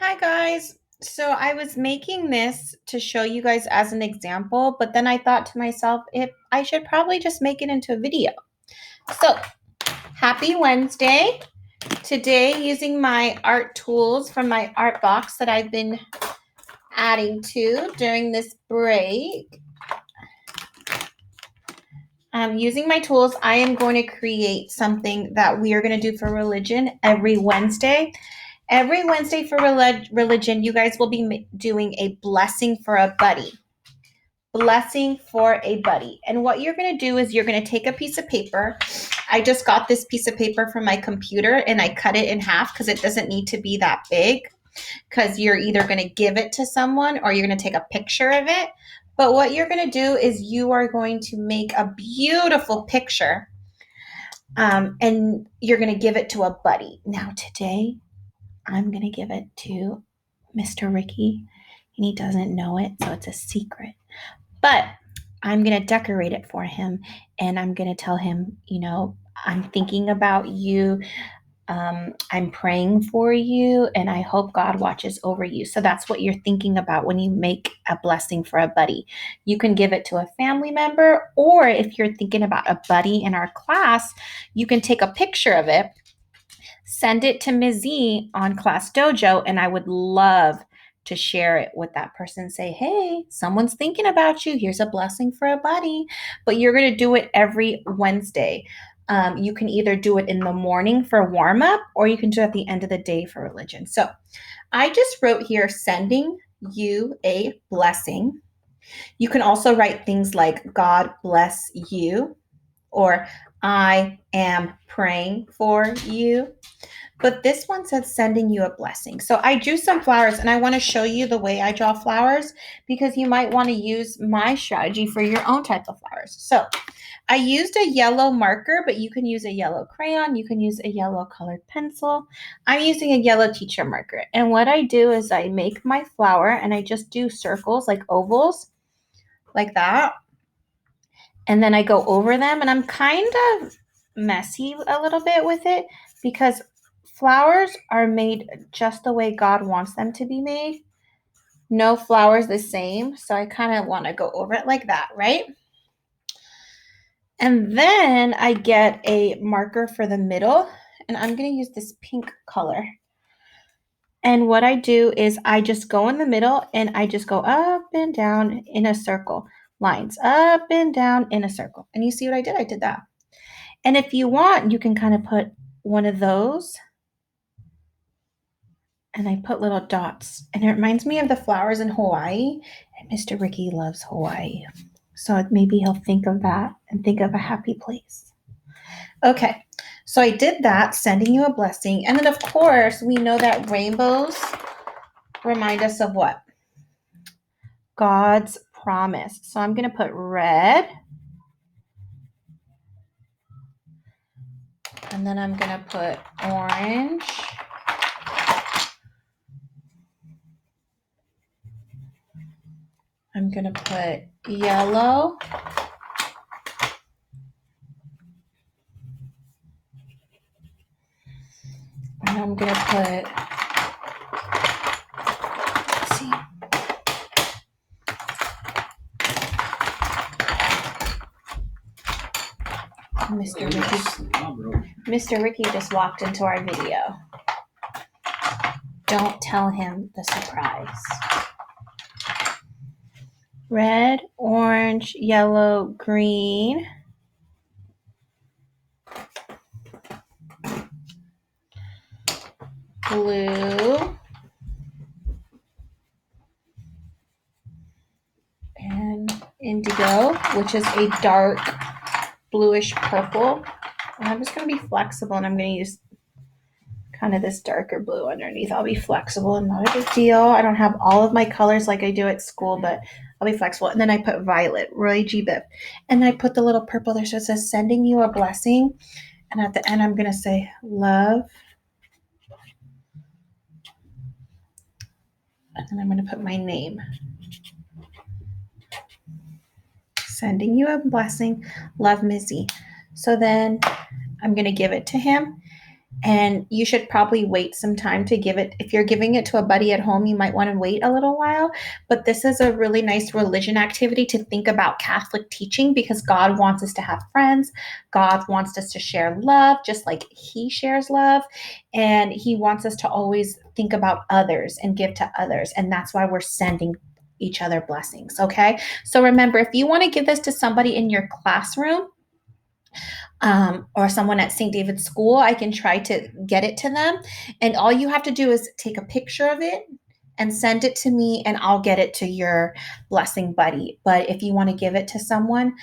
Hi guys. So I was making this to show you guys as an example, but then I thought to myself, if I should probably just make it into a video. So happy Wednesday. Today, using my art tools from my art box that I've been adding to during this break. Using my tools, I am going to create something that we are going to do for religion every Wednesday. Every Wednesday for religion, you guys will be doing a blessing for a buddy. Blessing for a buddy. And what you're going to do is you're going to take a piece of paper. I just got this piece of paper from my computer and I cut it in half because it doesn't need to be that big, because you're either going to give it to someone or you're going to take a picture of it. But what you're going to do is you are going to make a beautiful picture, and you're going to give it to a buddy. Now today, I'm going to give it to Mr. Ricky, and he doesn't know it, so it's a secret. But I'm going to decorate it for him, and I'm going to tell him, I'm thinking about you. I'm praying for you, and I hope God watches over you. So that's what you're thinking about when you make a blessing for a buddy. You can give it to a family member, or if you're thinking about a buddy in our class, you can take a picture of it, send it to Ms. Z on Class Dojo, and I would love to share it with that person. Say, hey, someone's thinking about you. Here's a blessing for a buddy. But you're going to do it every Wednesday. You can either do it in the morning for warm up, or you can do it at the end of the day for religion. So I just wrote here, sending you a blessing. You can also write things like, God bless you, or I am praying for you. But this one says sending you a blessing. So I drew some flowers, and I want to show you the way I draw flowers, because you might want to use my strategy for your own type of flowers. So I used a yellow marker, but you can use a yellow crayon. You can use a yellow colored pencil. I'm using a yellow teacher marker. And what I do is I make my flower and I just do circles, like ovals, like that. And then I go over them, and I'm kind of messy a little bit with it, because flowers are made just the way God wants them to be made. No flower's the same. So I kind of want to go over it like that, right? And then I get a marker for the middle, and I'm going to use this pink color. And what I do is I just go in the middle, and I just go up and down in a circle, lines up and down in a circle. And you see what I did? I did that. And if you want, you can kind of put one of those, and I put little dots. And it reminds me of the flowers in Hawaii. And Mr. Ricky loves Hawaii. So maybe he'll think of that and think of a happy place. Okay, so I did that, sending you a blessing. And then, of course, we know that rainbows remind us of what? God's promise. So I'm going to put red. And then I'm going to put orange. I'm going to put yellow. And I'm going to put, let's see. Mr. Ricky just walked into our video. Don't tell him the surprise. Red, orange, yellow, green. Blue. And indigo, which is a dark bluish purple. And I'm just going to be flexible, and I'm going to use kind of this darker blue underneath. I'll be flexible and not a big deal. I don't have all of my colors like I do at school, but I'll be flexible. And then I put violet, Roy G. Biv. And I put the little purple there, so it says sending you a blessing. And at the end, I'm going to say love. And then I'm going to put my name. Sending you a blessing. Love, Mizzy. So then I'm going to give it to him. And you should probably wait some time to give it. If you're giving it to a buddy at home, you might want to wait a little while. But this is a really nice religion activity to think about Catholic teaching, because God wants us to have friends. God wants us to share love just like He shares love. And He wants us to always think about others and give to others. And that's why we're sending each other blessings. Okay. So remember, if you want to give this to somebody in your classroom, or someone at St. David's School, I can try to get it to them. And all you have to do is take a picture of it and send it to me, and I'll get it to your blessing buddy. But if you want to give it to someone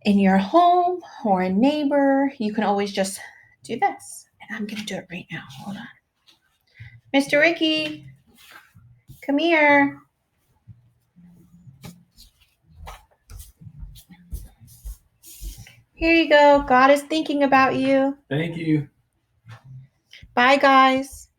in your home or a neighbor, you can always just do this. And I'm going to do it right now. Hold on. Mr. Ricky, come here. Here you go. God is thinking about you. Thank you. Bye, guys.